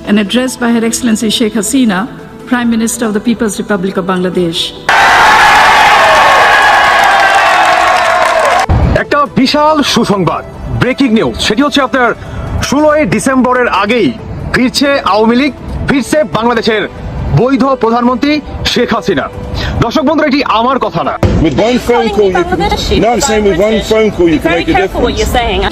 an address by Her Excellency Sheikh Hasina, Prime Minister of the People's Republic of Bangladesh. একটা বিশাল সুসংবাদ, breaking news. সেটি হচ্ছে আপনার 16ই ডিসেম্বরের আগেই ফিরছে আওয়ামী লীগ, ফিরছে বাংলাদেশের বৈধ প্রধানমন্ত্রী শেখ হাসিনা। দর্শক বন্ধুরা, এটি আমার কথা না।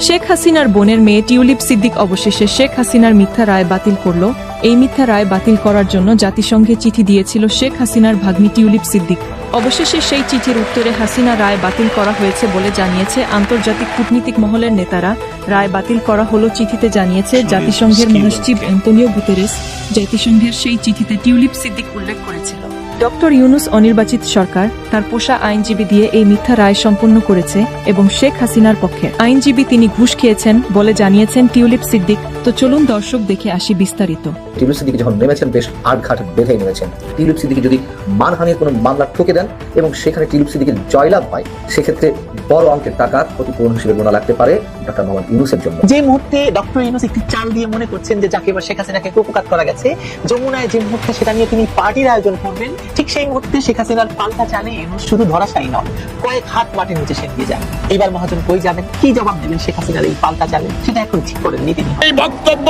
শেখ হাসিনার বোনের মেয়ে টিউলিপ সিদ্দিক অবশেষে শেখ হাসিনার মিথ্যা রায় বাতিল করল। এই মিথ্যা রায় বাতিল করার জন্য জাতিসংঘে চিঠি দিয়েছিল শেখ হাসিনার ভাগ্নি টিউলিপ সিদ্দিক। অবশেষে সেই চিঠির উত্তরে হাসিনা রায় বাতিল করা হয়েছে বলে জানিয়েছে আন্তর্জাতিক কূটনীতিক মহলের নেতারা। রায় বাতিল করা হলো চিঠিতে জানিয়েছে জাতিসংঘের মহাসচিব অ্যান্তোনিও গুতেরেস। জাতিসংঘের সেই চিঠিতে টিউলিপ সিদ্দিক উল্লেখ করেছিল ডক্টর ইউনুস অনির্বাচিত সরকার তার পোষা আইনজীবী দিয়ে এই মিথ্যা রায় সম্পন্ন করেছে এবং শেখ হাসিনার পক্ষে আইনজীবী তিনি ঘুষ খেয়েছেন বলে জানিয়েছেন টিউলিপ সিদ্দিক। তো চলুন দর্শক দেখে আসি বিস্তারিত। টিউলিপ সিদ্দিকি যখন নেমেছেন বেশ আটঘাট বেঁধে নেমেছেন। টিউলিপ সিদ্দিকি যদি মানহানির কোনো মামলা ঠকে দেন এবং সেখানে টিউলিপ সিদ্দিকির জয়লাভ হয়, সেক্ষেত্রে বড় অঙ্কের টাকা ক্ষতিপূরণ হিসেবে গোনা লাগতে পারে ডক্টর মোহাম্মদ ইউনুসের জন্য। যে মুহূর্তে ডক্টর ইউনুস একটি চাল দিয়ে মনে করছেন যে যাকে এবার শেখ হাসিনাকে কুপকাত করা গেছে, যমুনায় যে মুহূর্তে সেটা নিয়ে তিনি পার্টির আয়োজন করবেন, ঠিক সেই মুহূর্তে শেখ হাসিনার পাল্টা চালে ইউনুস শুধু ধরাশায়ী নন, কয়েক হাত মাটির নিচে সেঁধিয়ে যান। এবার মহাজন কই যাবেন, কি জবাব দেবেন শেখ হাসিনার এই পাল্টা চালে, সেটা এখন ঠিক করে নিতে তিনি। এই বক্তব্য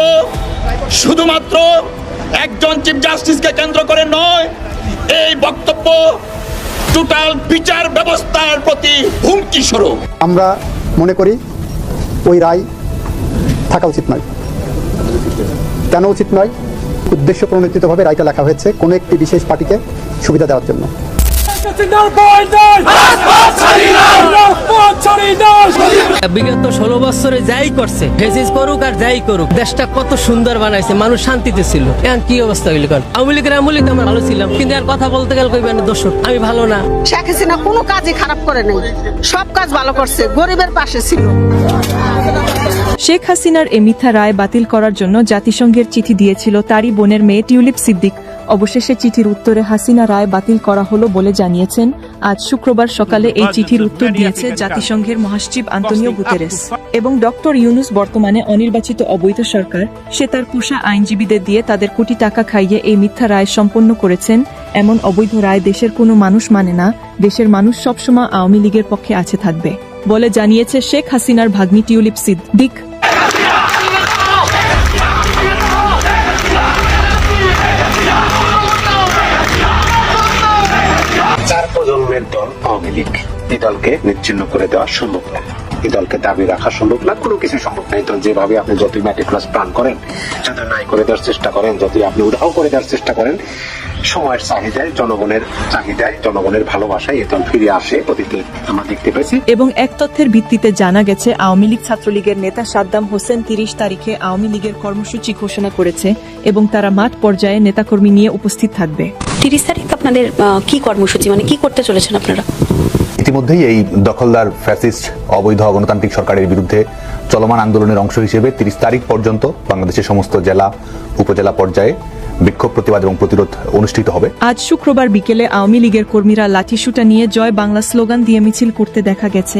শুধুমাত্র একজন চিফ জাস্টিসকে কেন্দ্র করে নয়, এই বক্তব্য টোটাল বিচার ব্যবস্থার প্রতি হুমকি স্বরূপ। আমরা মনে করি ওই রায় থাকা উচিত নয়। কেন উচিত নয়? উদ্দেশ্য প্রণোদিতভাবে রায়টা লেখা হয়েছে কোনো একটি বিশেষ পার্টিকে সুবিধা দেওয়ার জন্য। বিগত 16 বছরে যাই করছে, ফেসিস করুক আর যাই করুক, দেশটা কত সুন্দর বানাইছে, মানুষ শান্তিতে ছিল। এখন কি অবস্থা হইল? কারণ আওয়ামী লীগের আমরা ভালো ছিলাম, কিন্তু আর কথা বলতে গেলে কইবেন দোষক আমি ভালো না। শেখ হাসিনা কোনো কাজই খারাপ করে নাই, সব কাজ ভালো করছে, গরিবের পাশে ছিল। শেখ হাসিনার এই মিথ্যা রায় বাতিল করার জন্য জাতিসংঘের চিঠি দিয়েছিল তারই বোনের মেয়ে টিউলিপ সিদ্দিক। অবশেষে চিঠির উত্তরে হাসিনা রায় বাতিল করা হলো বলে জানিয়েছেন আজ শুক্রবার সকালে এই চিঠির উত্তর দিয়েছে জাতিসংঘের মহাসচিব আন্তোনিও গুতেরেস। এবং ডক্টর ইউনুস বর্তমানে অনির্বাচিত অবৈধ সরকার, সে তার পোষা আইনজীবীদের দিয়ে তাদের কোটি টাকা খাইয়ে এই মিথ্যা রায় সম্পন্ন করেছেন। এমন অবৈধ রায় দেশের কোনো মানুষ মানে না। দেশের মানুষ সবসময় আওয়ামী লীগের পক্ষে আছে থাকবে বলে জানিয়েছে শেখ হাসিনার ভাগ্নি টিউলিপ সিদ্দিক। চার প্রজন্মের দল আওয়ামী লীগ, এই দলকে নিচ্ছিন্ন করে দেওয়া সম্ভব না, এই দলকে দাবি রাখা সম্ভব না, কোনো কিছু সম্ভব না। এই দল যেভাবে আপনি যতই ম্যাটিকুলাস প্ল্যান করেন, যত নাই করে দেওয়ার চেষ্টা করেন, যতই আপনি উদাহ করে দেওয়ার চেষ্টা করেন, সময়ের চাহিদায়, জনগণের ভালোবাসায় এই দল ফিরে আসে, অতীতে আমরা দেখতে পেয়েছি। এবং এক তথ্যের ভিত্তিতে জানা গেছে আওয়ামী লীগ ছাত্রলীগের নেতা সাদ্দাম হোসেন 30 তারিখে আওয়ামী লীগের কর্মসূচি ঘোষণা করেছে এবং তারা মাঠ পর্যায়ে নেতাকর্মী নিয়ে উপস্থিত থাকবে। 30 তারিখ আপনাদের কি কর্মসূচি, মানে কি করতে চলেছেন আপনারা? ইতিমধ্যেই এই দখলদার ফ্যাসিস্ট অবৈধ গণতান্ত্রিক সরকারের বিরুদ্ধে চলমান আন্দোলনের অংশ হিসেবে 30 তারিখ পর্যন্ত বাংলাদেশের সমস্ত জেলা উপজেলা পর্যায়ে বিক্ষোভ, প্রতিবাদ এবং প্রতিরোধ অনুষ্ঠিত হবে। আজ শুক্রবার বিকেলে আওয়ামী লীগের কর্মীরা লাঠিসুটা নিয়ে জয় বাংলা স্লোগান দিয়ে মিছিল করতে দেখা গেছে।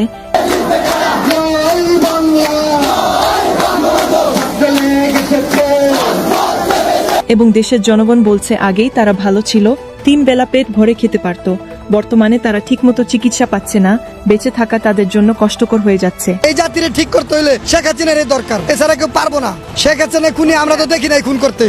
এবং দেশের জনগণ বলছে আগেই তারা ভালো ছিল, 3 বেলা পেট ভরে খেতে পারত, বর্তমানে তারা ঠিকমতো চিকিৎসা পাচ্ছে না, বেঁচে থাকা তাদের জন্য কষ্টকর হয়ে যাচ্ছে। এই জাতিরে ঠিক করতে হইলে শেখ হাসিনার দরকার, এছাড়া কেউ পারবো না। শেখ হাসিনা খুনি আমরা তো দেখি নাই খুন করতে।